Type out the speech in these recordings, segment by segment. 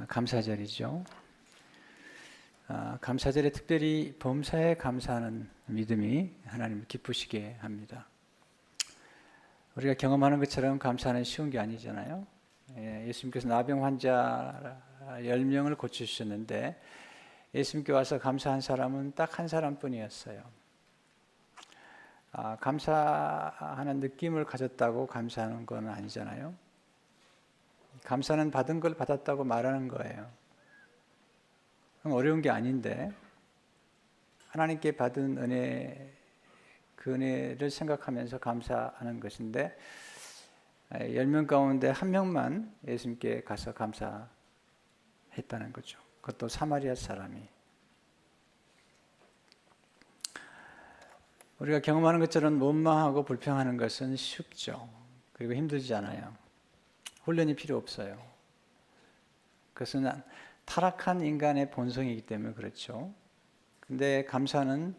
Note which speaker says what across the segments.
Speaker 1: 감사절이죠. 감사절에 특별히 범사에 감사하는 믿음이 하나님을 기쁘시게 합니다. 우리가 경험하는 것처럼 감사는 쉬운 게 아니잖아요. 예수님께서 나병 환자 10명을 고치셨는데 예수님께 와서 감사한 사람은 딱 한 사람뿐이었어요. 감사하는 느낌을 가졌다고 감사하는 건 아니잖아요. 감사는 받은 걸 받았다고 말하는 거예요. 어려운 게 아닌데 하나님께 받은 은혜, 그 은혜를 생각하면서 감사하는 것인데 10명 가운데 한 명만 예수님께 가서 감사했다는 거죠. 그것도 사마리아 사람이. 우리가 경험하는 것처럼 원망하고 불평하는 것은 쉽죠. 그리고 힘들지 않아요. 훈련이 필요 없어요. 그것은 타락한 인간의 본성이기 때문에 그렇죠. 근데 감사는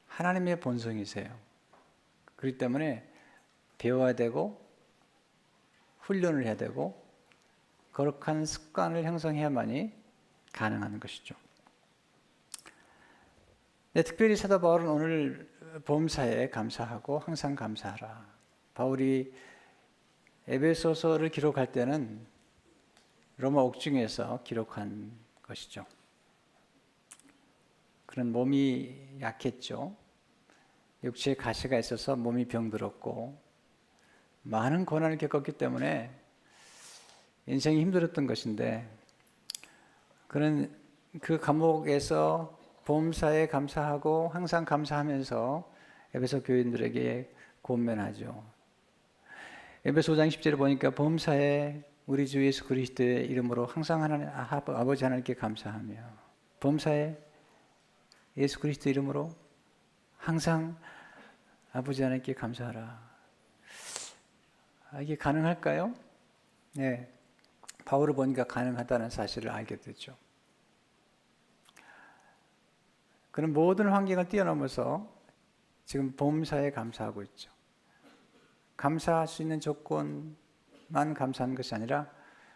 Speaker 1: 하나님의 본성이세요. 그렇기 때문에 배워야 되고 훈련을 해야 되고 거룩한 습관을 형성해야만이 가능한 것이죠. 네, 특별히 사도 바울은 오늘 범사에 감사하고 항상 감사하라. 바울이 에베소서를 기록할 때는 로마 옥중에서 기록한 것이죠. 그런 몸이 약했죠. 육체에 가시가 있어서 몸이 병들었고 많은 고난을 겪었기 때문에 인생이 힘들었던 것인데 그는 그 감옥에서 범사에 감사하고 항상 감사하면서 에베소 교인들에게 권면하죠. 에베소 5장 10절에 보니까 범사에 우리 주 예수 그리스도의 이름으로 항상 하나님 아버지 하나님께 감사하며 범사에 예수 그리스도 이름으로 항상 아버지 하나님께 감사하라. 이게 가능할까요? 네, 바울을 보니까 가능하다는 사실을 알게 되죠. 그런 모든 환경을 뛰어넘어서 지금 범사에 감사하고 있죠. 감사할 수 있는 조건만 감사하는 것이 아니라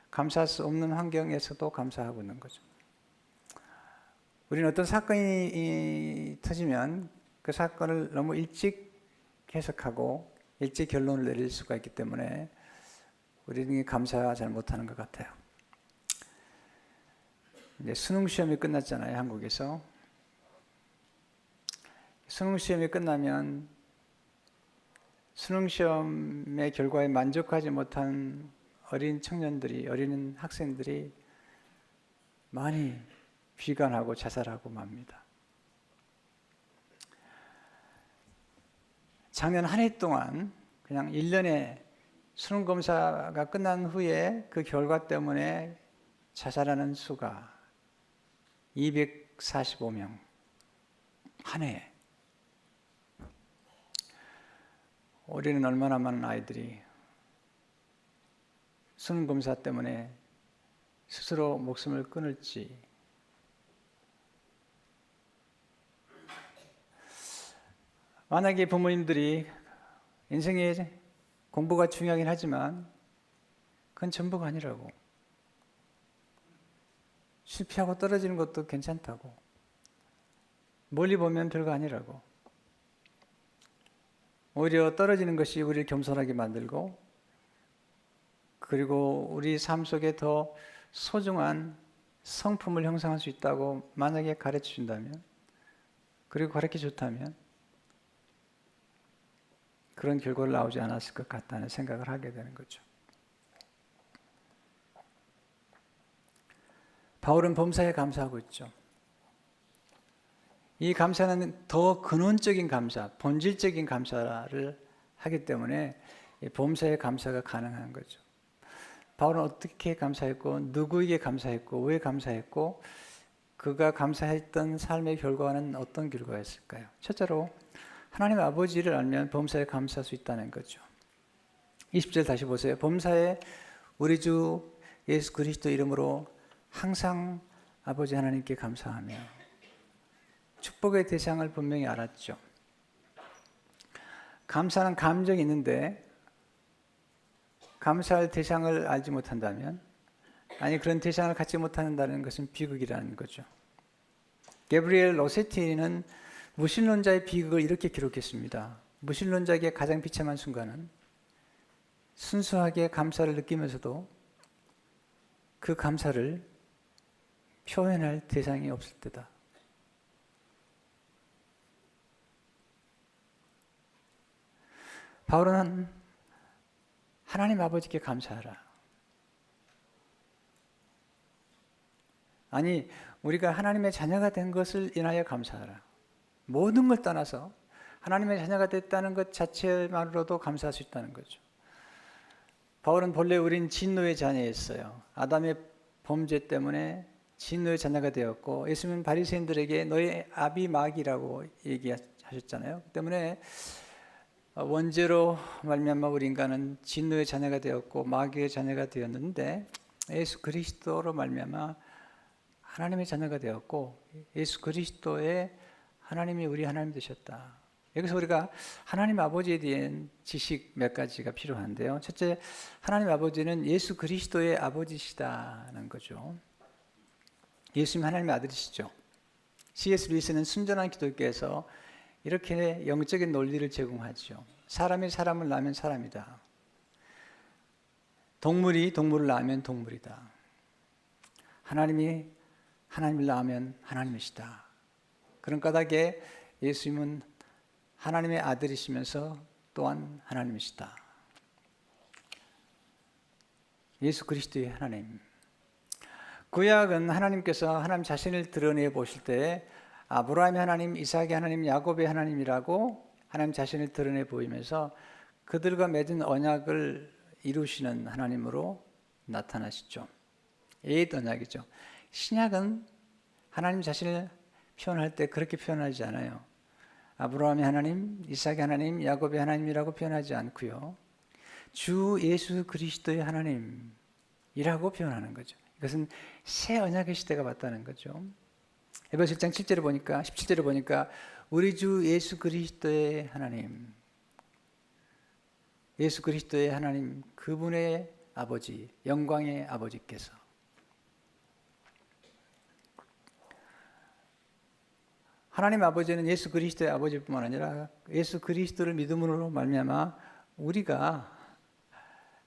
Speaker 1: 감사할 수 없는 환경에서도 감사하고 있는 거죠. 우리는 어떤 사건이 터지면 그 사건을 너무 일찍 해석하고 일찍 결론을 내릴 수가 있기 때문에 우리는 감사 잘 못하는 것 같아요. 이제 수능 시험이 끝났잖아요, 한국에서. 수능 시험이 끝나면 수능 시험의 결과에 만족하지 못한 어린 청년들이, 어린 학생들이 많이 비관하고 자살하고 맙니다. 작년 한 해 동안 그냥 1년에 수능 검사가 끝난 후에 그 결과 때문에 자살하는 수가 245명. 한 해에. 올해는 얼마나 많은 아이들이 수능 검사 때문에 스스로 목숨을 끊을지. 만약에 부모님들이 인생에 공부가 중요하긴 하지만 그건 전부가 아니라고. 실패하고 떨어지는 것도 괜찮다고. 멀리 보면 별거 아니라고. 오히려 떨어지는 것이 우리를 겸손하게 만들고 그리고 우리 삶 속에 더 소중한 성품을 형성할 수 있다고 만약에 가르쳐 준다면 그리고 가르쳐 줬다면 그런 결과를 나오지 않았을 것 같다는 생각을 하게 되는 거죠. 바울은 범사에 감사하고 있죠. 이 감사는 더 근원적인 감사, 본질적인 감사를 하기 때문에 범사의 감사가 가능한 거죠. 바울은 어떻게 감사했고 누구에게 감사했고 왜 감사했고 그가 감사했던 삶의 결과는 어떤 결과였을까요? 첫째로 하나님 아버지를 알면 범사에 감사할 수 있다는 거죠. 20절 다시 보세요. 범사에 우리 주 예수 그리스도 이름으로 항상 아버지 하나님께 감사하며 축복의 대상을 분명히 알았죠. 감사는 감정이 있는데 감사할 대상을 알지 못한다면 아니 그런 대상을 갖지 못한다는 것은 비극이라는 거죠. 게브리엘 로세티는 무신론자의 비극을 이렇게 기록했습니다. 무신론자에게 가장 비참한 순간은 순수하게 감사를 느끼면서도 그 감사를 표현할 대상이 없을 때다. 바울은 하나님 아버지께 감사하라. 아니, 우리가 하나님의 자녀가 된 것을 인하여 감사하라. 모든 걸 떠나서 하나님의 자녀가 됐다는 것 자체만으로도 감사할 수 있다는 거죠. 바울은 본래 우린 진노의 자녀였어요. 아담의 범죄 때문에 진노의 자녀가 되었고, 예수님은 바리새인들에게 너희 아비 마귀라고 얘기하셨잖아요. 그 때문에 원죄로 말미암아 우리 인간은 진노의 자녀가 되었고 마귀의 자녀가 되었는데, 예수 그리스도로 말미암아 하나님의 자녀가 되었고, 예수 그리스도의 하나님이 우리 하나님 되셨다. 여기서 우리가 하나님 아버지에 대한 지식 몇 가지가 필요한데요. 첫째, 하나님 아버지는 예수 그리스도의 아버지시다는 거죠. 예수님 하나님의 아들이시죠. C.S. 루이스는 순전한 기독교에서 이렇게 영적인 논리를 제공하죠. 사람이 사람을 낳으면 사람이다. 동물이 동물을 낳으면 동물이다. 하나님이 하나님을 낳으면 하나님이시다. 그런 까닭에 예수님은 하나님의 아들이시면서 또한 하나님이시다. 예수 그리스도의 하나님. 구약은 하나님께서 하나님 자신을 드러내 보실 때 아브라함의 하나님, 이삭의 하나님, 야곱의 하나님이라고 하나님 자신을 드러내 보이면서 그들과 맺은 언약을 이루시는 하나님으로 나타나시죠. 옛 언약이죠. 신약은 하나님 자신을 표현할 때 그렇게 표현하지 않아요. 아브라함의 하나님, 이삭의 하나님, 야곱의 하나님이라고 표현하지 않고요. 주 예수 그리스도의 하나님이라고 표현하는 거죠. 이것은 새 언약의 시대가 왔다는 거죠. 에베소 1장 7절에 보니까 17절에 보니까 우리 주 예수 그리스도의 하나님, 예수 그리스도의 하나님, 그분의 아버지, 영광의 아버지께서 하나님 아버지는 예수 그리스도의 아버지뿐만 아니라 예수 그리스도를 믿음으로 말미암아 우리가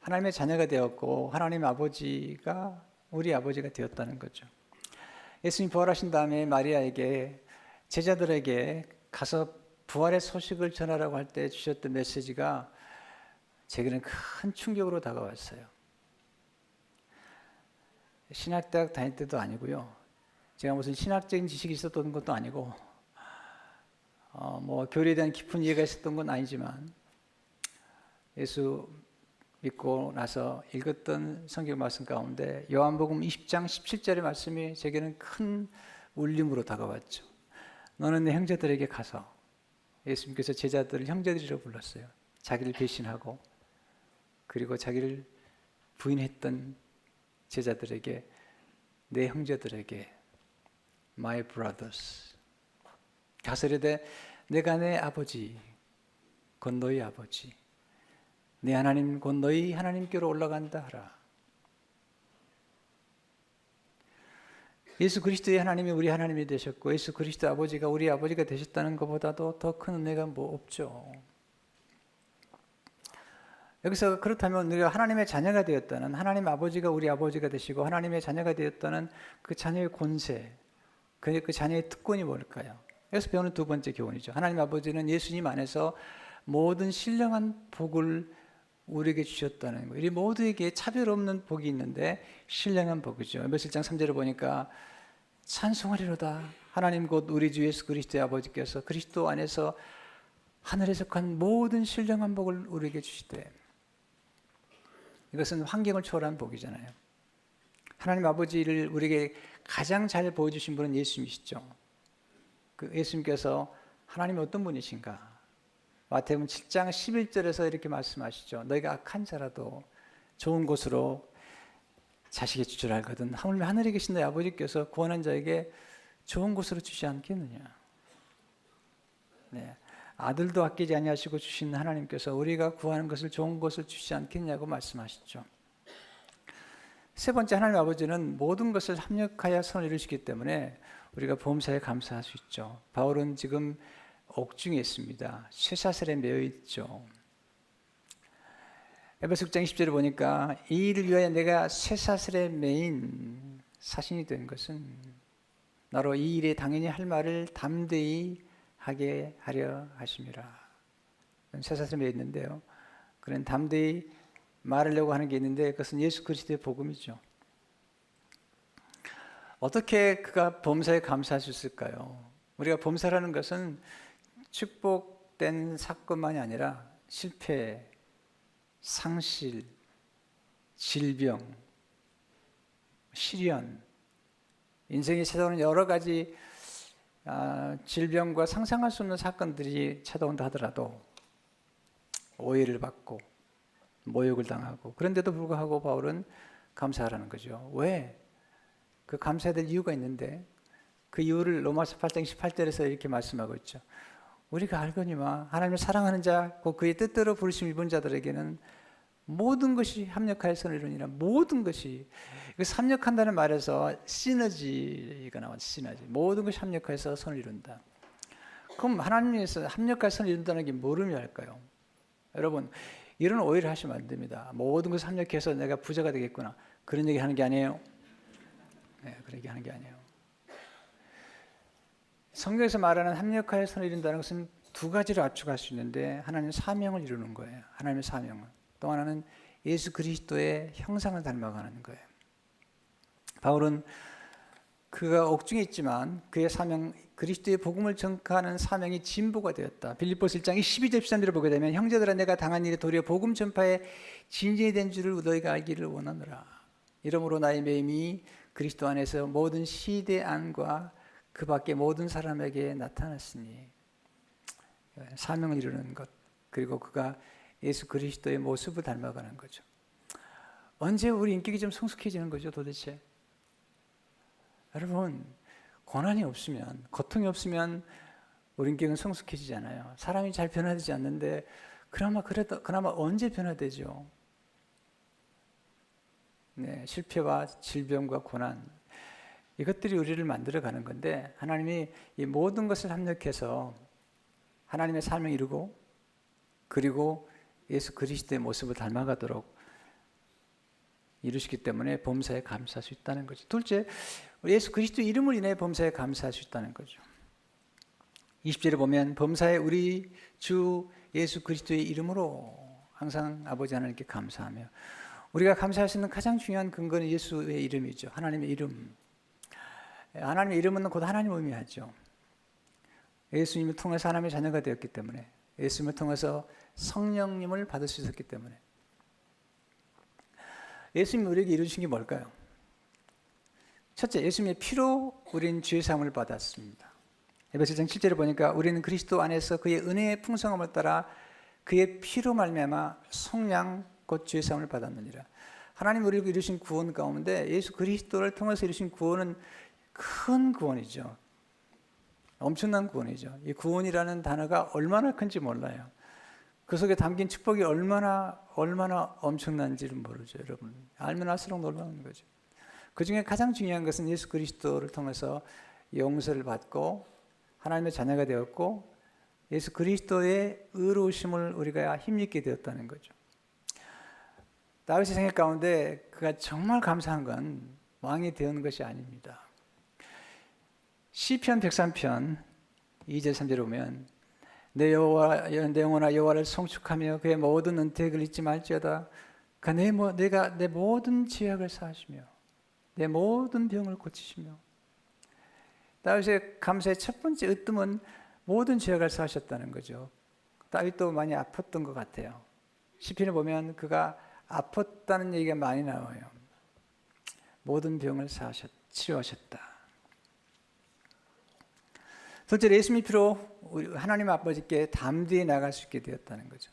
Speaker 1: 하나님의 자녀가 되었고 하나님 아버지가 우리 아버지가 되었다는 거죠. 예수님 부활하신 다음에 마리아에게 제자들에게 가서 부활의 소식을 전하라고 할 때 주셨던 메시지가 제게는 큰 충격으로 다가왔어요. 신학대학 다닐 때도 아니고요. 제가 무슨 신학적인 지식이 있었던 것도 아니고 뭐 교리에 대한 깊은 이해가 있었던 건 아니지만 예수 믿고 나서 읽었던 성경 말씀 가운데 요한복음 20장 17절의 말씀이 제게는 큰 울림으로 다가왔죠. 너는 내 형제들에게 가서, 예수님께서 제자들을 형제들이라고 불렀어요. 자기를 배신하고 그리고 자기를 부인했던 제자들에게, 내 형제들에게 My brothers 가서 이르되 내가 내 아버지 곧 너희 아버지, 내 하나님 곧 너희 하나님께로 올라간다 하라. 예수 그리스도의 하나님이 우리 하나님이 되셨고 예수 그리스도 아버지가 우리 아버지가 되셨다는 것보다도 더 큰 은혜가 뭐 없죠. 여기서 그렇다면 우리가 하나님의 자녀가 되었다는, 하나님 아버지가 우리 아버지가 되시고 하나님의 자녀가 되었다는 그 자녀의 권세, 그 자녀의 특권이 뭘까요? 여기서 배우는 두 번째 교훈이죠. 하나님 아버지는 예수님 안에서 모든 신령한 복을 우리에게 주셨다는 거예요. 우리 모두에게 차별 없는 복이 있는데 신령한 복이죠. 에베소 1장 3절을 보니까 찬송하리로다. 하나님 곧 우리 주 예수 그리스도의 아버지께서 그리스도 안에서 하늘에 속한 모든 신령한 복을 우리에게 주시되, 이것은 환경을 초월한 복이잖아요. 하나님 아버지를 우리에게 가장 잘 보여주신 분은 예수님이시죠. 그 예수님께서 하나님이 어떤 분이신가? 마태복음 7장 11절에서 이렇게 말씀하시죠. 너희가 악한 자라도 좋은 곳으로 자식의 주줄 알거든 하물며 하늘에 계신 너희 아버지께서 구원한 자에게 좋은 곳으로 주시 않겠느냐. 네. 아들도 아끼지 아니하시고 주신 하나님께서 우리가 구하는 것을 좋은 것을 주시지 않겠냐고 말씀하시죠. 세 번째, 하나님 아버지는 모든 것을 합력하여 선을 이루시기 때문에 우리가 범사에 감사할 수 있죠. 바울은 지금 옥중에 있습니다. 쇠사슬에 매여 있죠. 에베소 6장 20절에 보니까 이 일을 위하여 내가 쇠사슬에 매인 사신이 된 것은 나로 이 일에 당연히 할 말을 담대히 하게 하려 하심이라. 쇠사슬에 매여 있는데요, 그는 담대히 말하려고 하는 게 있는데 그것은 예수 그리스도의 복음이죠. 어떻게 그가 범사에 감사할 수 있을까요? 우리가 범사라는 것은 축복된 사건만이 아니라 실패, 상실, 질병, 시련, 인생에 찾아오는 여러 가지 질병과 상상할 수 없는 사건들이 찾아온다 하더라도 오해를 받고 모욕을 당하고, 그런데도 불구하고 바울은 감사하라는 거죠. 왜? 그 감사해야 될 이유가 있는데 그 이유를 로마서 8장 18절에서 이렇게 말씀하고 있죠. 우리가 알거니와 하나님을 사랑하는 자, 곧 그의 뜻대로 부르심 입은 자들에게는 모든 것이 합력하여 선을 이루니라. 모든 것이, 합력한다는 말에서 시너지가 나왔죠. 시너지. 모든 것이 합력해서 선을 이룬다. 그럼 하나님에서 합력하여 선을 이룬다는 게 뭘 의미할까요? 여러분, 이런 오해를 하시면 안 됩니다. 모든 것을 합력해서 내가 부자가 되겠구나, 그런 얘기 하는 게 아니에요. 네, 그런 얘기 하는 게 아니에요. 성경에서 말하는 합력하여 선을 이룬다는 것은 두 가지로 압축할 수 있는데, 하나님의 사명을 이루는 거예요. 하나님의 사명을. 또 하나는 예수 그리스도의 형상을 닮아가는 거예요. 바울은 그가 옥중에 있지만 그의 사명, 그리스도의 복음을 전하는 사명이 진보가 되었다. 빌립보서 1장 12절 13절을 보게 되면, 형제들아 내가 당한 일에 도리어 복음 전파에 진전이 된 줄을 너희가 알기를 원하노라. 이러므로 나의 매임이 그리스도 안에서 모든 시대 안과 그 밖에 모든 사람에게 나타났으니. 사명을 이루는 것, 그리고 그가 예수 그리스도의 모습을 닮아가는 거죠. 언제 우리 인격이 좀 성숙해지는 거죠 도대체? 여러분, 고난이 없으면, 고통이 없으면 우리 인격은 성숙해지지 않아요. 사람이 잘 변화되지 않는데 그나마 언제 변화되죠? 네, 실패와 질병과 고난, 이것들이 우리를 만들어가는 건데, 하나님이 이 모든 것을 합력해서 하나님의 삶을 이루고, 그리고 예수 그리스도의 모습을 닮아가도록 이루시기 때문에 범사에 감사할 수 있다는 거죠. 둘째, 예수 그리스도 이름을 인해 범사에 감사할 수 있다는 거죠. 20절에 보면 범사에 우리 주 예수 그리스도의 이름으로 항상 아버지 하나님께 감사하며, 우리가 감사할 수 있는 가장 중요한 근거는 예수의 이름이죠. 하나님의 이름. 하나님의 이름은 곧 하나님을 의미하죠. 예수님을 통해서 하나님의 자녀가 되었기 때문에, 예수님을 통해서 성령님을 받을 수 있었기 때문에. 예수님이 우리에게 이루신 게 뭘까요? 첫째, 예수님의 피로 우리는 죄 사함을 받았습니다. 에베소 1장 7절에 보니까 우리는 그리스도 안에서 그의 은혜의 풍성함을 따라 그의 피로 말미암아 속량 곧 죄 사함을 받았느니라. 하나님 우리에게 이루신 구원 가운데 예수 그리스도를 통해서 이루신 구원은 큰 구원이죠. 엄청난 구원이죠. 이 구원이라는 단어가 얼마나 큰지 몰라요. 그 속에 담긴 축복이 얼마나 엄청난지를 모르죠. 여러분, 알면 알수록 놀라운 거죠. 그 중에 가장 중요한 것은 예수 그리스도를 통해서 용서를 받고 하나님의 자녀가 되었고, 예수 그리스도의 의로우심을 우리가 힘입게 되었다는 거죠. 다윗의 생애 가운데 그가 정말 감사한 건 왕이 되는 것이 아닙니다. 시편 103편 2절 3절에 보면, 내 영혼아 여호와를 송축하며 그의 모든 은택을 잊지 말지어다. 내가 내 모든 죄악을 사하시며 내 모든 병을 고치시며. 다윗의 감사의 첫 번째 으뜸은 모든 죄악을 사하셨다는 거죠. 다윗도 많이 아팠던 것 같아요. 시편에 보면 그가 아팠다는 얘기가 많이 나와요. 모든 병을 치료하셨다. 둘째로 예수님의 피로 하나님 아버지께 담대히 나갈 수 있게 되었다는 거죠.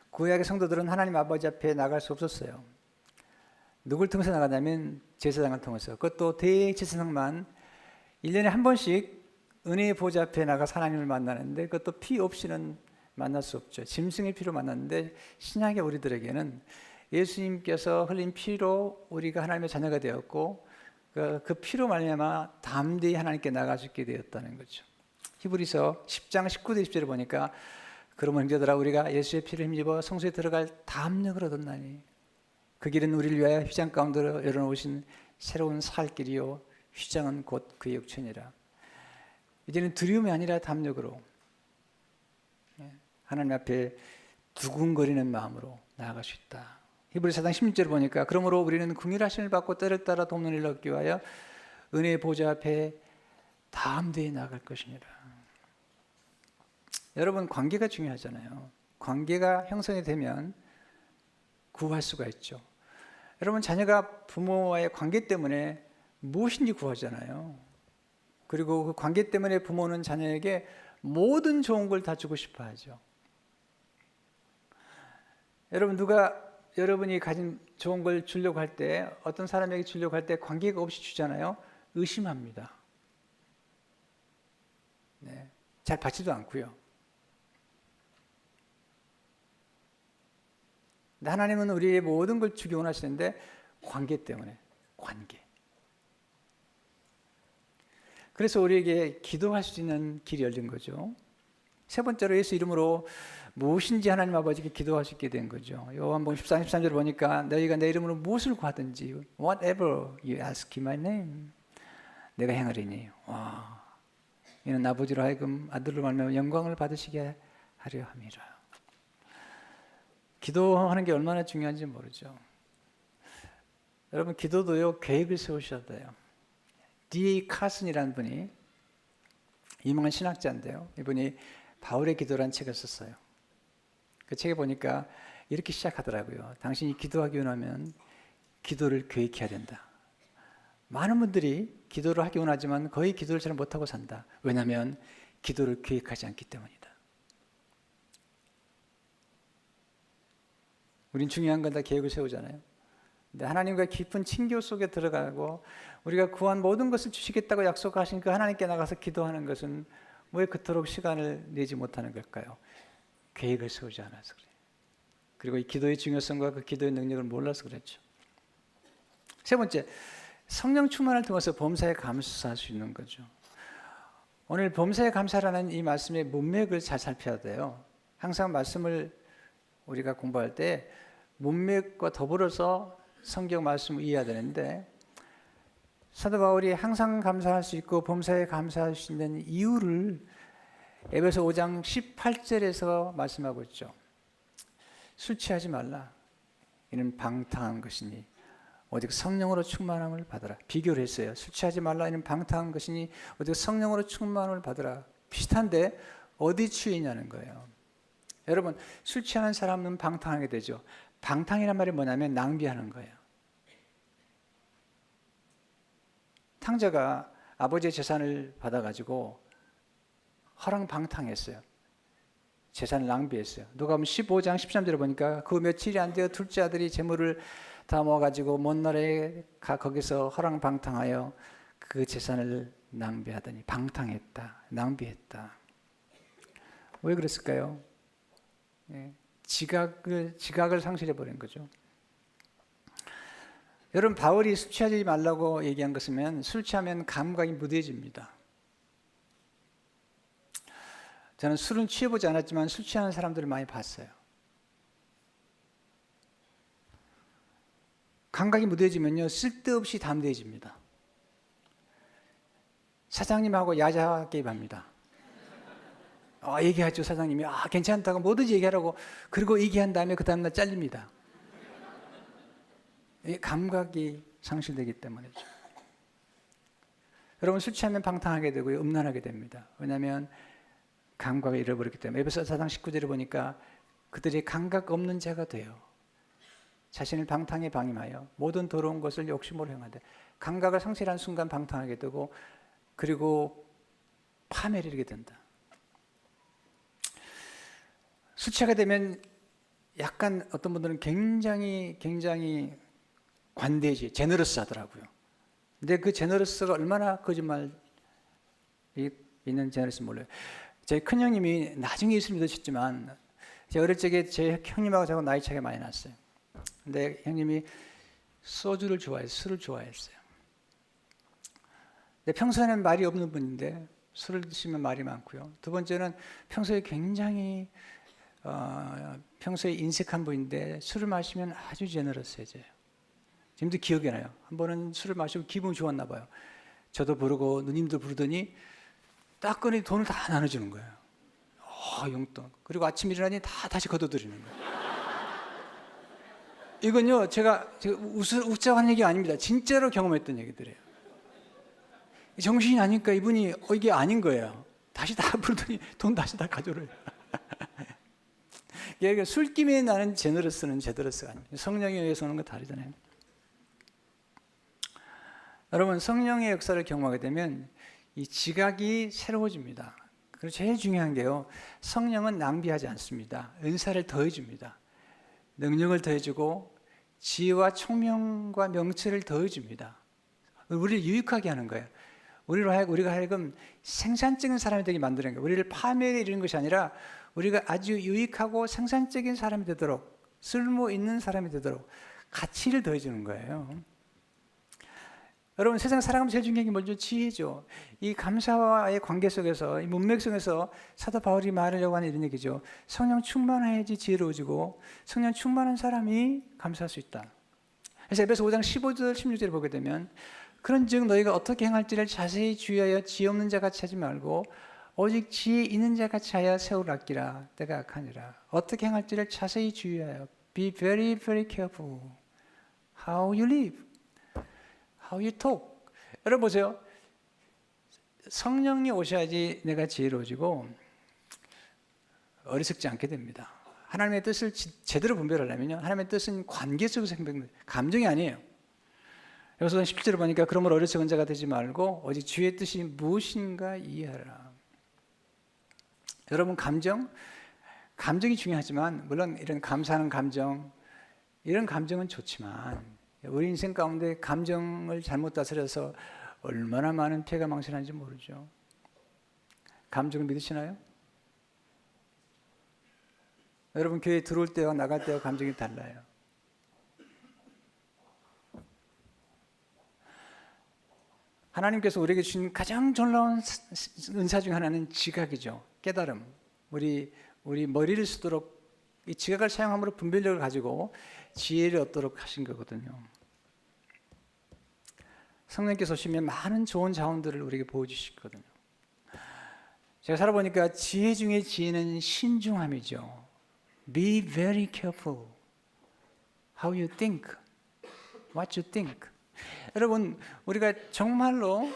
Speaker 1: 구약의 성도들은 하나님 아버지 앞에 나갈 수 없었어요. 누굴 통해서 나가냐면 제사장을 통해서. 그것도 대제사장만 1년에 한 번씩 은혜의 보좌 앞에 나가서 하나님을 만나는데, 그것도 피 없이는 만날 수 없죠. 짐승의 피로 만났는데, 신약의 우리들에게는 예수님께서 흘린 피로 우리가 하나님의 자녀가 되었고 그 피로 말미암아 담대히 하나님께 나갈 수 있게 되었다는 거죠. 히브리서 10장 19절 20절에 보니까 그러면 형제들아 우리가 예수의 피를 힘입어 성소에 들어갈 담력을 얻었나니 그 길은 우리를 위하여 휘장 가운데로 열어놓으신 새로운 살 길이요 휘장은 곧 그의 육체니라. 이제는 두려움이 아니라 담력으로 하나님 앞에 두근거리는 마음으로 나아갈 수 있다. 히브리서 4장 16절을 보니까 그러므로 우리는 긍휼하심을 받고 때를 따라 돕는 일을 얻기 위하여 은혜의 보좌 앞에 담대히 나아갈 것이니라. 여러분 관계가 중요하잖아요. 관계가 형성이 되면 구할 수가 있죠. 여러분 자녀가 부모와의 관계 때문에 무엇인지 구하잖아요. 그리고 그 관계 때문에 부모는 자녀에게 모든 좋은 걸 다 주고 싶어 하죠. 여러분 여러분이 가진 좋은 걸 주려고 할 때 어떤 사람에게 주려고 할 때 관계가 없이 주잖아요. 의심합니다. 네, 잘 받지도 않고요. 하나님은 우리의 모든 걸 주기 원하시는데 관계 때문에 관계. 그래서 우리에게 기도할 수 있는 길이 열린 거죠. 세 번째로 예수 이름으로 무엇인지 하나님 아버지께 기도할 수 있게 된 거죠. 요한복음 14장 13절 보니까 너희가 내 이름으로 무엇을 구하든지 whatever you ask in my name 내가 행하리니 와, 이는 아버지로 하여금 아들로 말미암아 영광을 받으시게 하려 함이라. 기도하는 게 얼마나 중요한지 모르죠. 여러분 기도도요 계획을 세우셔야 돼요. D.A. 카슨이라는 분이 유명한 신학자인데요. 이분이 바울의 기도라는 책을 썼어요. 그 책에 보니까 이렇게 시작하더라고요. 당신이 기도하기 원하면 기도를 계획해야 된다. 많은 분들이 기도를 하기 원하지만 거의 기도를 잘 못하고 산다. 왜냐하면 기도를 계획하지 않기 때문이다. 우린 중요한 건 다 계획을 세우잖아요. 근데 하나님과 깊은 친교 속에 들어가고 우리가 구한 모든 것을 주시겠다고 약속하신 그 하나님께 나가서 기도하는 것은 왜 그토록 시간을 내지 못하는 걸까요? 계획을 세우지 않아서 그래요. 그리고 이 기도의 중요성과 그 기도의 능력을 몰라서 그랬죠. 세 번째, 성령 충만을 통해서 범사에 감사할 수 있는 거죠. 오늘 범사에 감사라는 이 말씀의 문맥을 잘 살펴야 돼요. 항상 말씀을 우리가 공부할 때 문맥과 더불어서 성경 말씀을 이해해야 되는데 사도 바울이 항상 감사할 수 있고 범사에 감사할 수 있는 이유를 에베소 5장 18절에서 말씀하고 있죠. 술 취하지 말라. 이는 방탕한 것이니 오직 성령으로 충만함을 받으라. 비교를 했어요. 술 취하지 말라. 이는 방탕한 것이니 오직 성령으로 충만함을 받으라. 비슷한데 어디 취했냐는 거예요. 여러분 술 취하는 사람은 방탕하게 되죠. 방탕이란 말이 뭐냐면 낭비하는 거예요. 탕자가 아버지의 재산을 받아가지고 허랑방탕했어요. 재산을 낭비했어요. 누가복음 15장 13절에 보니까 그 며칠이 안 되어 둘째 아들이 재물을 다 모아가지고 먼 나라에 가 거기서 허랑방탕하여 그 재산을 낭비하더니 방탕했다, 낭비했다. 왜 그랬을까요? 지각을 상실해버린 거죠. 여러분 바울이 술 취하지 말라고 얘기한 것은 술 취하면 감각이 무뎌집니다. 저는 술은 취해보지 않았지만 술 취하는 사람들을 많이 봤어요. 감각이 무뎌지면요 쓸데없이 담대해집니다. 사장님하고 야자 게임합니다. 얘기하죠. 사장님이 괜찮다고 뭐든지 얘기하라고 그리고 얘기한 다음에 그 다음날 잘립니다. 감각이 상실되기 때문이죠. 여러분 술 취하면 방탕하게 되고요 음란하게 됩니다. 왜냐하면 감각을 잃어버렸기 때문에. 에베소 4장 19절에 보니까 그들이 감각 없는 자가 돼요. 자신을 방탕에 방임하여 모든 더러운 것을 욕심으로 행하되 감각을 상실한 순간 방탕하게 되고 그리고 파멸을 이르게 된다. 술 취하게 되면 약간 어떤 분들은 굉장히 관대해지, 제너러스 하더라고요. 근데 그 제너러스가 얼마나 거짓말이 있는 제너러스 몰라요. 제 큰형님이 나중에 예수를 믿으셨지만 제가 어릴 적에 제 형님하고 저하고 나이 차이가 많이 났어요. 근데 형님이 소주를 좋아해서 술을 좋아했어요. 근데 평소에는 말이 없는 분인데 술을 드시면 말이 많고요. 두 번째는 평소에 굉장히 평소에 인색한 분인데 술을 마시면 아주 제너러스해져요. 지금도 기억이 나요. 한 번은 술을 마시고 기분이 좋았나 봐요. 저도 부르고 누님도 부르더니 딱 꺼내 돈을 다 나눠주는 거예요. 용돈. 그리고 아침 일어나니 다 다시 걷어들이는 거예요. 이건요, 제가 웃자고 하는 얘기가 아닙니다. 진짜로 경험했던 얘기들이에요. 정신이 나니까 이분이 이게 아닌 거예요. 다시 다 부르더니 돈 다시 다 가져오래요. 그러니까 술김에 나는 제너러스는 제너러스가 아니에요. 성령에 의해서 오는 건 다르잖아요. 여러분, 성령의 역사를 경험하게 되면 이 지각이 새로워집니다. 그리고 제일 중요한 게요, 성령은 낭비하지 않습니다. 은사를 더해줍니다. 능력을 더해주고 지혜와 총명과 명철을 더해줍니다. 우리를 유익하게 하는 거예요. 우리가 하여금 생산적인 사람이 되게 만드는 거예요. 우리를 파멸에 이르는 것이 아니라 우리가 아주 유익하고 생산적인 사람이 되도록, 쓸모 있는 사람이 되도록 가치를 더해주는 거예요. 여러분, 세상 살아가면 제일 중요한 게 먼저 지혜죠. 이 감사와의 관계 속에서, 이 문맥 속에서 사도 바울이 말하려고 하는 이런 얘기죠. 성령 충만해야지 지혜로워지고 성령 충만한 사람이 감사할 수 있다. 그래서 에베소 5장 15절 16절을 보게 되면, 그런즉 너희가 어떻게 행할지를 자세히 주의하여 지혜 없는 자 같이 하지 말고 오직 지혜 있는 자 같이 하여 세월 아끼라. 때가 악하니라. 어떻게 행할지를 자세히 주의하여. Be very, very careful how you live, how you talk. 여러분 보세요. 성령이 오셔야지 내가 지혜로워지고 어리석지 않게 됩니다. 하나님의 뜻을 제대로 분별하려면요, 하나님의 뜻은 관계 속에서 행동됩니다. 감정이 아니에요. 여기서 17절을 보니까 그러므로 어리석은 자가 되지 말고 오직 주의 뜻이 무엇인가 이해하라. 여러분, 감정이 중요하지만, 물론 이런 감사하는 감정, 이런 감정은 좋지만 우리 인생 가운데 감정을 잘못 다스려서 얼마나 많은 피해가 망신하는지 모르죠. 감정을 믿으시나요? 여러분, 교회 들어올 때와 나갈 때와 감정이 달라요. 하나님께서 우리에게 주신 가장 놀라운 은사 중 하나는 지각이죠. 깨달음. 우리 머리를 쓰도록 이 지각을 사용함으로 분별력을 가지고 지혜를 얻도록 하신 거거든요. 성령께서 오시면 많은 좋은 자원들을 우리에게 보여주시거든요. 제가 살아보니까 지혜 중에 지혜는 신중함이죠. Be very careful how you think, what you think. 여러분, 우리가 정말로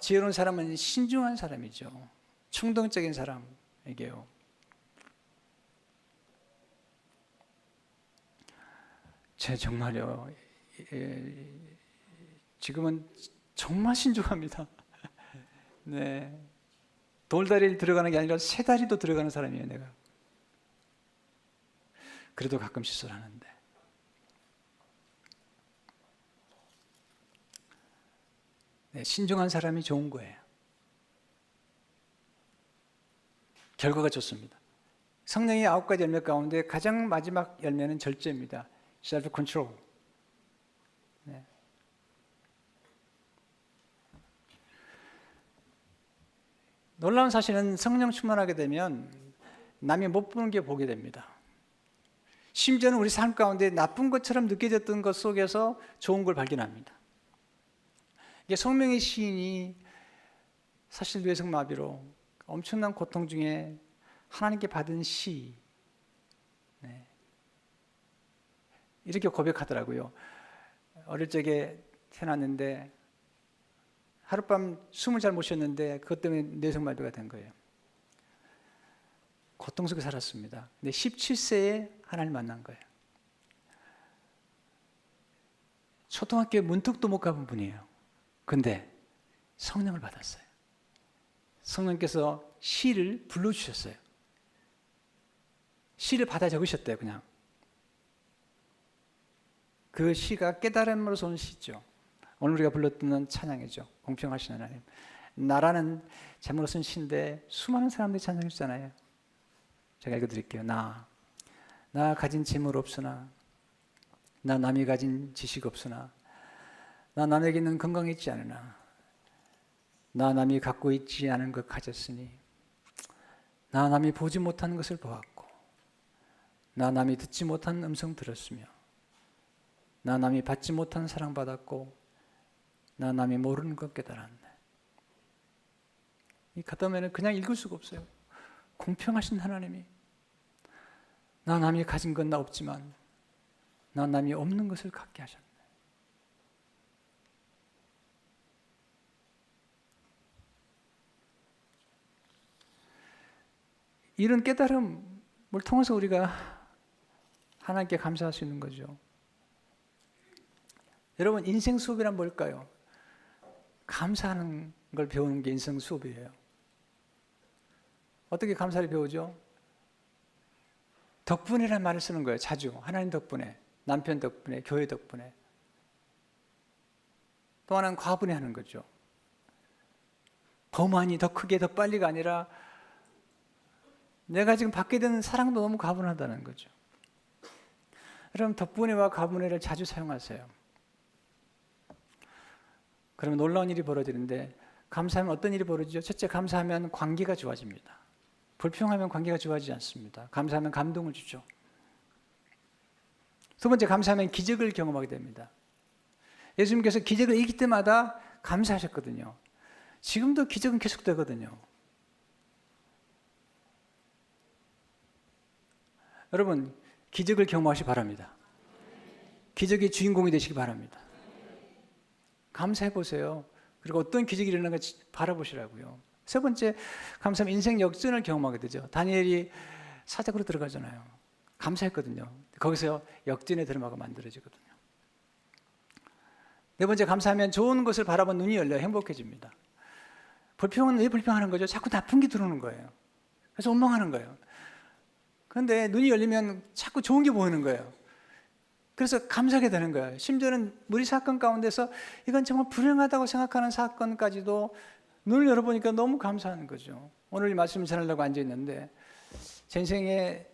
Speaker 1: 지혜로운 사람은 신중한 사람이죠. 충동적인 사람에게요. 제 정말요, 지금은 정말 신중합니다. 네, 돌다리를 들어가는 게 아니라 세 다리도 들어가는 사람이에요, 내가. 그래도 가끔 실수를 하는데. 네, 신중한 사람이 좋은 거예요. 결과가 좋습니다. 성령의 9가지 열매 가운데 가장 마지막 열매는 절제입니다. self control. 네. 놀라운 사실은 성령 충만하게 되면 남이 못 보는 게 보게 됩니다. 심지어는 우리 삶 가운데 나쁜 것처럼 느껴졌던 것 속에서 좋은 걸 발견합니다. 이게 성명의 시인이 사실 뇌성마비로 엄청난 고통 중에 하나님께 받은 시, 네, 이렇게 고백하더라고요. 어릴 적에 태어났는데 하룻밤 숨을 잘 못 쉬었는데 그것 때문에 뇌성마비가 된 거예요. 고통 속에 살았습니다. 근데 17세에 하나님 만난 거예요. 초등학교에 문턱도 못 가본 분이에요. 근데 성령을 받았어요. 성령께서 시를 불러주셨어요. 시를 받아 적으셨대요, 그냥. 그 시가 깨달음으로서 온 시죠. 오늘 우리가 불렀던 찬양이죠. 공평하신 하나님. 나라는 제목으로 쓴 시인데 수많은 사람들이 찬양했잖아요. 제가 읽어드릴게요. 나 가진 재물 없으나 나 남이 가진 지식 없으나 나 남에게는 건강이 있지 않으나 나 남이 갖고 있지 않은 것 가졌으니 나 남이 보지 못한 것을 보았고 나 남이 듣지 못한 음성 들었으며 나 남이 받지 못한 사랑받았고 나 남이 모르는 것 깨달았네. 이 가다면은 그냥 읽을 수가 없어요. 공평하신 하나님이 나 남이 가진 건 나 없지만 나 남이 없는 것을 갖게 하셨네. 이런 깨달음을 통해서 우리가 하나님께 감사할 수 있는 거죠. 여러분, 인생 수업이란 뭘까요? 감사하는 걸 배우는 게 인생 수업이에요. 어떻게 감사를 배우죠? 덕분이라는 말을 쓰는 거예요. 자주. 하나님 덕분에, 남편 덕분에, 교회 덕분에. 또 하나는 과분히 하는 거죠. 더 많이, 더 크게, 더 빨리가 아니라 내가 지금 받게 되는 사랑도 너무 과분하다는 거죠. 여러분, 덕분에와 과분해를 자주 사용하세요. 그러면 놀라운 일이 벌어지는데, 감사하면 어떤 일이 벌어지죠? 첫째, 감사하면 관계가 좋아집니다. 불평하면 관계가 좋아지지 않습니다. 감사하면 감동을 주죠. 두 번째, 감사하면 기적을 경험하게 됩니다. 예수님께서 기적을 이길 때마다 감사하셨거든요. 지금도 기적은 계속되거든요. 여러분, 기적을 경험하시기 바랍니다. 기적의 주인공이 되시기 바랍니다. 감사해 보세요. 그리고 어떤 기적이 일어나는지 바라보시라고요. 세 번째, 감사하면 인생 역전을 경험하게 되죠. 다니엘이 사자굴로 들어가잖아요. 감사했거든요. 거기서 역전의 드라마가 만들어지거든요. 네 번째, 감사하면 좋은 것을 바라본 눈이 열려 행복해집니다. 불평은 왜 불평하는 거죠? 자꾸 나쁜 게 들어오는 거예요. 그래서 원망하는 거예요. 그런데 눈이 열리면 자꾸 좋은 게 보이는 거예요. 그래서 감사하게 되는 거예요. 심지어는 우리 사건 가운데서 이건 정말 불행하다고 생각하는 사건까지도 눈을 열어보니까 너무 감사하는 거죠. 오늘 이 말씀을 전하려고 앉아있는데 제 인생의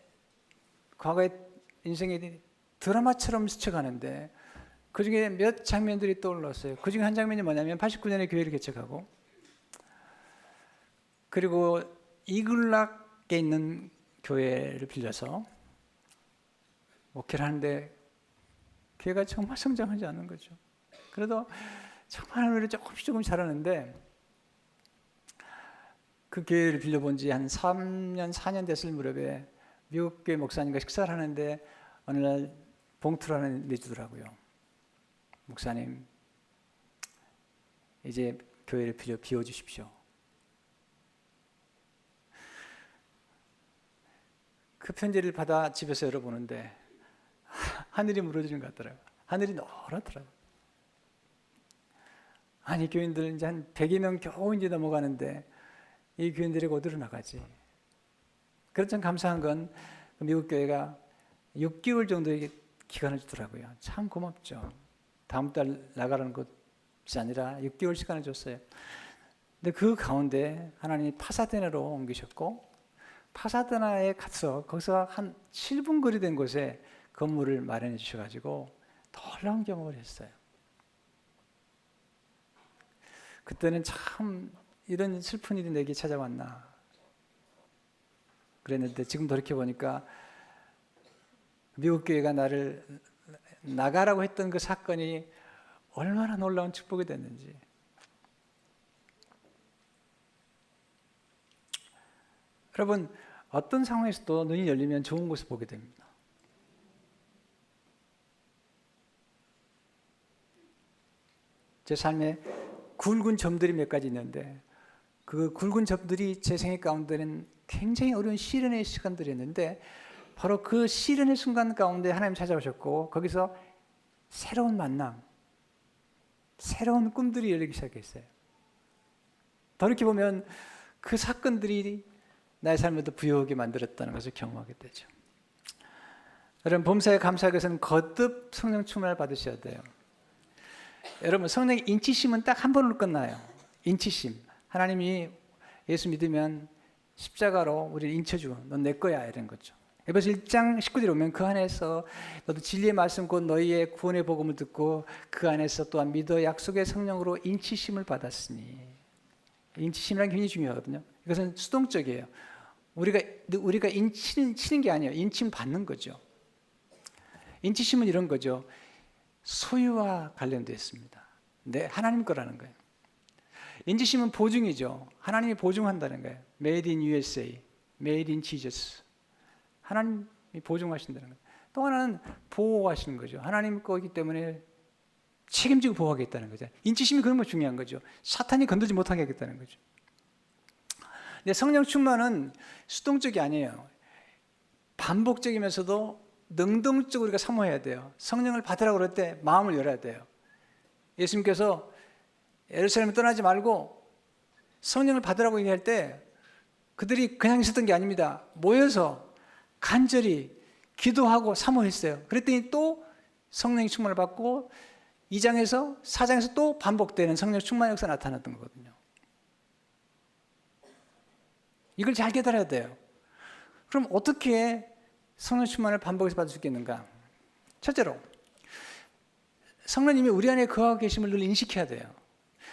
Speaker 1: 과거의 인생이 드라마처럼 스쳐가는데 그중에 몇 장면들이 떠올랐어요. 그중에 한 장면이 뭐냐면 89년에 교회를 개척하고 그리고 이글락에 있는 교회를 빌려서 목회를 하는데 교회가 정말 성장하지 않는 거죠. 그래도 정말 하나님을 조금 잘하는데 그 교회를 빌려본 지 한 3년, 4년 됐을 무렵에 미국 교회 목사님과 식사를 하는데 어느 날 봉투를 하나 내주더라고요. 목사님, 이제 교회를 비워주십시오. 그 편지를 받아 집에서 열어보는데 하늘이 무너지는 것 같더라고요. 하늘이 노랗더라고요. 아니, 교인들 이제 한 100여 명 겨우 이제 넘어가는데 이 교인들이 어디로 나가지? 그렇지만 감사한 건 미국 교회가 6개월 정도의 기간을 주더라고요. 참 고맙죠. 다음 달 나가라는 것이 아니라 6개월 시간을 줬어요. 근데 그 가운데 하나님이 파사데나로 옮기셨고 파사데나에 가서 거기서 한 7분 거리 된 곳에 건물을 마련해 주셔가지고 놀라운 경험을 했어요. 그때는 참 이런 슬픈 일이 내게 찾아왔나 그랬는데 지금 돌이켜보니까 미국 교회가 나를 나가라고 했던 그 사건이 얼마나 놀라운 축복이 됐는지. 여러분, 어떤 상황에서도 눈이 열리면 좋은 것을 보게 됩니다. 제 삶에 굵은 점들이 몇 가지 있는데 그 굵은 점들이 제 생애 가운데는 굉장히 어려운 시련의 시간들이었는데 바로 그 시련의 순간 가운데 하나님 찾아오셨고 거기서 새로운 만남, 새로운 꿈들이 열리기 시작했어요. 돌이켜보면 그 사건들이 나의 삶에도 부여하게 만들었다는 것을 경험하게 되죠. 여러분, 범사에 감사하기 위해서는 거듭 성령 충만을 받으셔야 돼요. 여러분, 성령의 인치심은 딱 한 번으로 끝나요. 인치심. 하나님이 예수 믿으면 십자가로 우리를 인쳐주고 넌 내 거야 이런 거죠. 에베소 1장 19절에 보면 그 안에서 너도 진리의 말씀 곧 너희의 구원의 복음을 듣고 그 안에서 또한 믿어 약속의 성령으로 인치심을 받았으니. 인치심이라는 게 굉장히 중요하거든요. 이것은 수동적이에요. 우리가 인치는 게 아니에요. 인침 받는 거죠. 인치심은 이런 거죠. 소유와 관련되어 있습니다. 네, 하나님 거라는 거예요. 인치심은 보증이죠. 하나님이 보증한다는 거예요. Made in USA, Made in Jesus. 하나님이 보증하신다는 거예요. 또 하나는 보호하시는 거죠. 하나님 거기 때문에 책임지고 보호하겠다는 거죠. 인치심이 그런 거 중요한 거죠. 사탄이 건들지 못하게 하겠다는 거죠. 근데 성령 충만은 수동적이 아니에요. 반복적이면서도 능동적으로 우리가 사모해야 돼요. 성령을 받으라고 그럴 때 마음을 열어야 돼요. 예수님께서 예루살렘을 떠나지 말고 성령을 받으라고 얘기할 때 그들이 그냥 있었던 게 아닙니다. 모여서 간절히 기도하고 사모했어요. 그랬더니 또 성령의 충만을 받고 2장에서 4장에서 또 반복되는 성령 충만 역사가 나타났던 거거든요. 이걸 잘 깨달아야 돼요. 그럼 어떻게 성령 충만을 반복해서 받을 수 있겠는가? 첫째로 성령님이 우리 안에 거하고 계심을 늘 인식해야 돼요.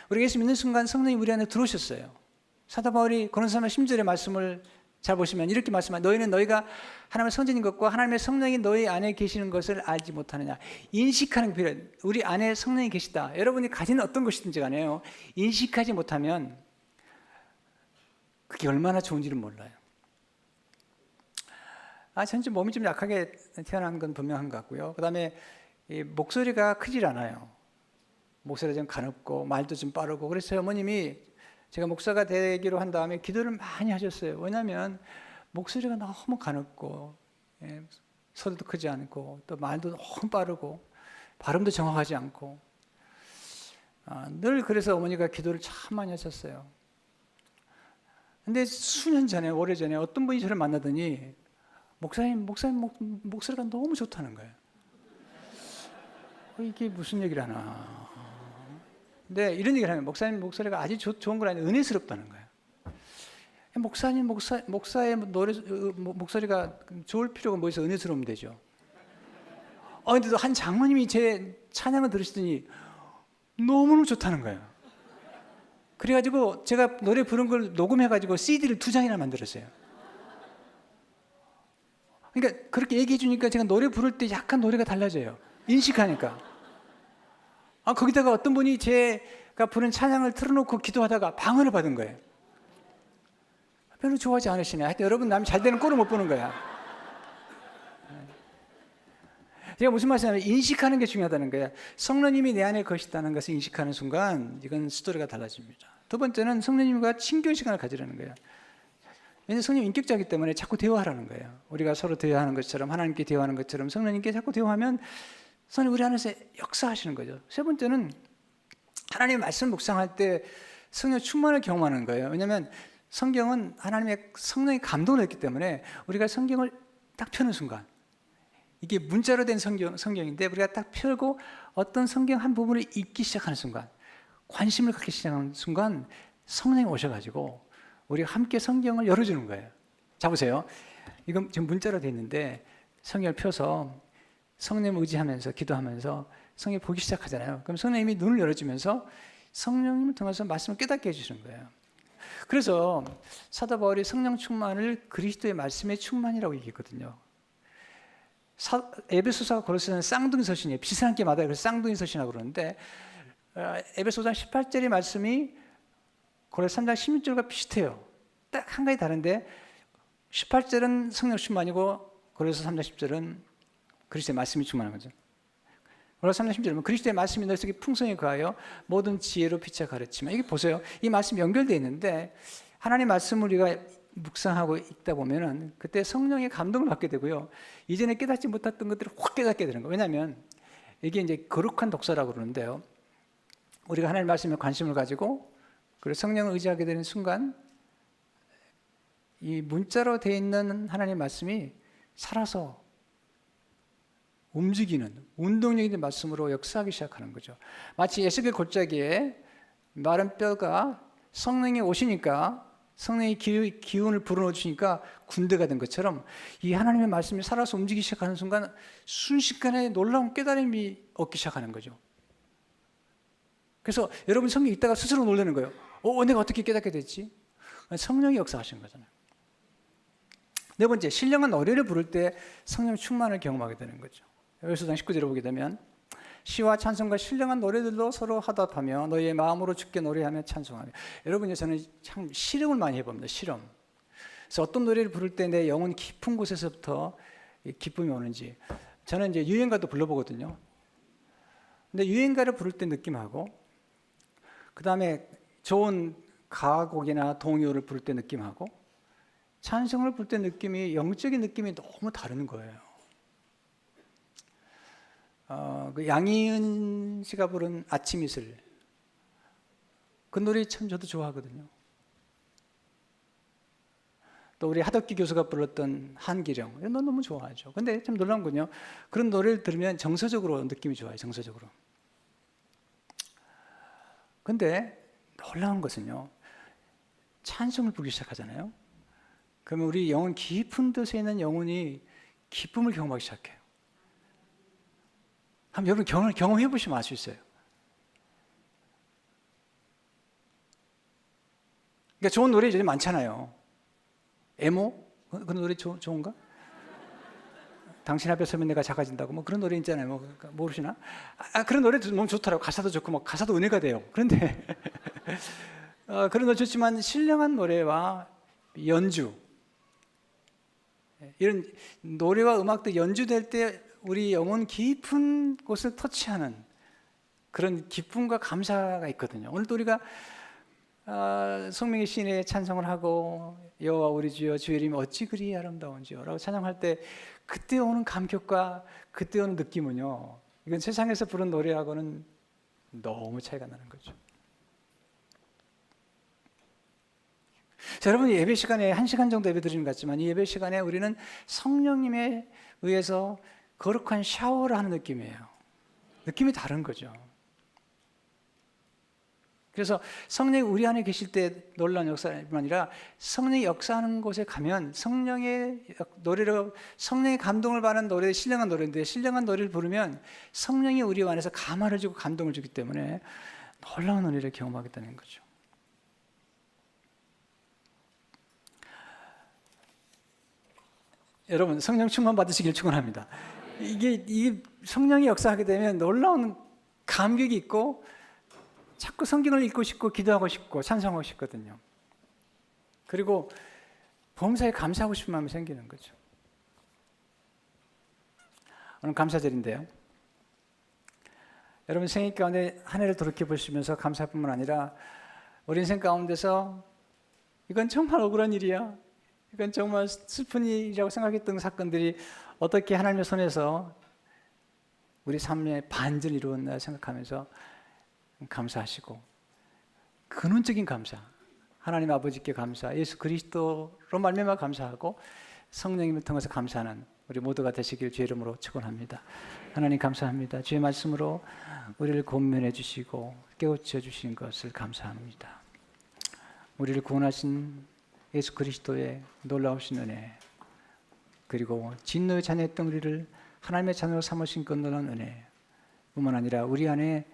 Speaker 1: 우리가 예수 믿는 순간 성령이 우리 안에 들어오셨어요. 사도 바울이 고린도서 10절의 말씀을 잘 보시면 이렇게 말씀합니다. 너희는 너희가 하나님의 선지인 것과 하나님의 성령이 너희 안에 계시는 것을 알지 못하느냐. 인식하는 게 필요해요. 우리 안에 성령이 계시다. 여러분이 가진 어떤 것이든지 간에요. 인식하지 못하면 그게 얼마나 좋은지를 몰라요. 전체 몸이 좀 약하게 태어난 건 분명한 것 같고요. 그 다음에 목소리가 크질 않아요. 목소리가 좀 가볍고 말도 좀 빠르고. 그래서 어머님이 제가 목사가 되기로 한 다음에 기도를 많이 하셨어요. 왜냐하면 목소리가 너무 가볍고 소리도 크지 않고 또 말도 너무 빠르고 발음도 정확하지 않고 늘 그래서 어머니가 기도를 참 많이 하셨어요. 근데 수년 전에 오래전에 어떤 분이 저를 만나더니 목사님 목소리가 너무 좋다는 거예요. 이게 무슨 얘기를 하나. 근데 이런 얘기를 하면 목사님 목소리가 아주 좋은 건 아니고 은혜스럽다는 거예요. 목사의 목소리가 좋을 필요가 뭐 있어. 은혜스러우면 되죠. 근데 또 한 장모님이 제 찬양을 들으시더니 너무너무 좋다는 거예요. 그래가지고 제가 노래 부른 걸 녹음해가지고 CD를 2장이나 만들었어요. 그러니까 그렇게 얘기해 주니까 제가 노래 부를 때 약간 노래가 달라져요. 인식하니까. 거기다가 어떤 분이 제가 부른 찬양을 틀어놓고 기도하다가 방언을 받은 거예요. 별로 좋아하지 않으시네. 하여튼 여러분 남이 잘 되는 꼴을 못 보는 거야. 제가 무슨 말씀이냐면 인식하는 게 중요하다는 거예요. 성령님이 내 안에 거시다는 것을 인식하는 순간 이건 스토리가 달라집니다. 두 번째는 성령님과 친교 시간을 가지라는 거예요. 왜냐하면 성령 인격자이기 때문에 자꾸 대화하라는 거예요. 우리가 서로 대화하는 것처럼 하나님께 대화하는 것처럼 성령님께 자꾸 대화하면 성령 우리 안에서 역사하시는 거죠. 세 번째는 하나님의 말씀 묵상할 때 성령 충만을 경험하는 거예요. 왜냐하면 성경은 하나님의 성령이 감동을 했기 때문에 우리가 성경을 딱 펴는 순간 이게 문자로 된 성경인데 우리가 딱 펴고 어떤 성경 한 부분을 읽기 시작하는 순간 관심을 갖기 시작하는 순간 성령이 오셔가지고 우리가 함께 성경을 열어주는 거예요. 자 보세요. 이건 지금 문자로 돼 있는데 성경을 펴서 성령을 의지하면서 기도하면서 성령이 보기 시작하잖아요. 그럼 성령님이 눈을 열어주면서 성령님을 통해서 말씀을 깨닫게 해주시는 거예요. 그래서 사도 바울이 성령 충만을 그리스도의 말씀의 충만이라고 얘기했거든요. 에베소서와 고린도서는 쌍둥이 서신이에요. 비슷한 게 맞아요. 그래서 쌍둥이 서신이라고 그러는데 에베소서 18절의 말씀이 고린도서 3장 16절과 비슷해요. 딱 한 가지 다른데 18절은 성령 충만이고 고린도서 3장 10절은 그리스도의 말씀이 충만한 거죠. 고린도서 3장 10절은 그리스도의 말씀이 너희 속에 풍성히 거하여 모든 지혜로 피차 가르치면 이게 보세요. 이 말씀이 연결되어 있는데 하나님의 말씀을 우리가 묵상하고 읽다 보면은 그때 성령의 감동을 받게 되고요. 이전에 깨닫지 못했던 것들을 확 깨닫게 되는 거예요. 왜냐하면 이게 이제 거룩한 독서라고 그러는데요. 우리가 하나님의 말씀에 관심을 가지고 그리고 성령을 의지하게 되는 순간 이 문자로 되어 있는 하나님의 말씀이 살아서 움직이는 운동력인 말씀으로 역사하기 시작하는 거죠. 마치 에스겔 골짜기에 마른 뼈가 성령이 오시니까 성령의 기운을 불어넣어 주니까 군대가 된 것처럼 이 하나님의 말씀이 살아서 움직이기 시작하는 순간 순식간에 놀라운 깨달음이 얻기 시작하는 거죠. 그래서 여러분 성경 읽다가 스스로 놀라는 거예요. 내가 어떻게 깨닫게 됐지? 성령이 역사하신 거잖아요. 네 번째, 신령한 노래를 부를 때 성령 충만을 경험하게 되는 거죠. 에베소서 19절을 보게 되면 시와 찬송과 신령한 노래들로 서로 화답하며 너희의 마음으로 주께 노래하며 찬송하며. 여러분, 저는 참 실험을 많이 해봅니다. 실험. 그래서 어떤 노래를 부를 때 내 영혼 깊은 곳에서부터 기쁨이 오는지. 저는 이제 유행가도 불러보거든요. 근데 유행가를 부를 때 느낌하고, 그 다음에 좋은 가곡이나 동요를 부를 때 느낌하고, 찬송을 부를 때 느낌이, 영적인 느낌이 너무 다른 거예요. 그 양희은 씨가 부른 아침 이슬, 그 노래 참 저도 좋아하거든요. 또 우리 하덕기 교수가 불렀던 한기령, 이거 너무 좋아하죠. 근데 참 놀라운 건요, 그런 노래를 들으면 정서적으로 느낌이 좋아요. 정서적으로. 근데 놀라운 것은요, 찬송을 부르기 시작하잖아요. 그러면 우리 영혼 깊은 데서 있는 영혼이 기쁨을 경험하기 시작해요. 한번 여러분 경험해 보시면 알 수 있어요. 그러니까 좋은 노래 요즘 많잖아요. 에모? 그 노래 좋은가? 당신 앞에 서면 내가 작아진다고 뭐 그런 노래 있잖아요. 모르시나? 그런 노래도 너무 좋더라고. 가사도 좋고 뭐 가사도 은혜가 돼요. 그런데 그런 노래 좋지만 신령한 노래와 연주, 이런 노래와 음악도 연주될 때 우리 영혼 깊은 곳을 터치하는 그런 기쁨과 감사가 있거든요. 오늘도 우리가 성명의 시인의 찬송을 하고 여호와 우리 주여 주의 이름이 어찌 그리 아름다운지요 라고 찬양할 때 그때 오는 감격과 그때 오는 느낌은요, 이건 세상에서 부른 노래하고는 너무 차이가 나는 거죠. 자, 여러분, 예배 시간에 1시간 정도 예배 드리는 것 같지만 이 예배 시간에 우리는 성령님에 의해서 거룩한 샤워를 하는 느낌이에요. 느낌이 다른 거죠. 그래서 성령이 우리 안에 계실 때 놀라운 역사뿐만 아니라 성령이 역사하는 곳에 가면 성령의 노래로, 성령의 감동을 받는 노래, 신령한 노래인데 신령한 노래를 부르면 성령이 우리 안에서 감화를 주고 감동을 주기 때문에 놀라운 은혜를 경험하게 되는 거죠. 여러분, 성령 충만 받으시길 축원합니다. 이게 성령이 역사하게 되면 놀라운 감격이 있고 자꾸 성경을 읽고 싶고 기도하고 싶고 찬송하고 싶거든요. 그리고 범사에 감사하고 싶은 마음이 생기는 거죠. 오늘 감사절인데요, 여러분 생일 가운데 한 해를 돌이켜 보시면서 감사할 뿐만 아니라 우리 인생 가운데서 이건 정말 억울한 일이야, 이건 정말 슬픈 일이라고 생각했던 사건들이 어떻게 하나님의 손에서 우리 삶의 반전을 이루었나 생각하면서 감사하시고, 근원적인 감사, 하나님 아버지께 감사, 예수 그리스도로 말미암아 감사하고 성령님을 통해서 감사하는 우리 모두가 되시길 주의 이름으로 축원합니다. 하나님 감사합니다. 주의 말씀으로 우리를 권면해 주시고 깨우쳐 주신 것을 감사합니다. 우리를 구원하신 예수 그리스도의 놀라우신 은혜, 그리고 진노의 자녀였던 우리를 하나님의 자녀로 삼으신 그 놀라운 은혜 뿐만 아니라 우리 안에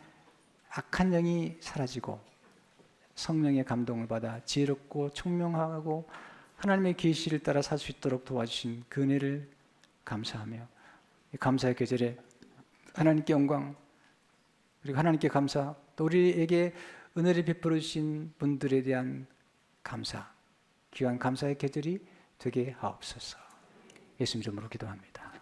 Speaker 1: 악한 영이 사라지고 성령의 감동을 받아 지혜롭고 총명하고 하나님의 계시를 따라 살 수 있도록 도와주신 그 은혜를 감사하며, 이 감사의 계절에 하나님께 영광, 그리고 하나님께 감사, 또 우리에게 은혜를 베풀어 주신 분들에 대한 감사, 귀한 감사의 계절이 되게 하옵소서. 예수님 이름으로 기도합니다.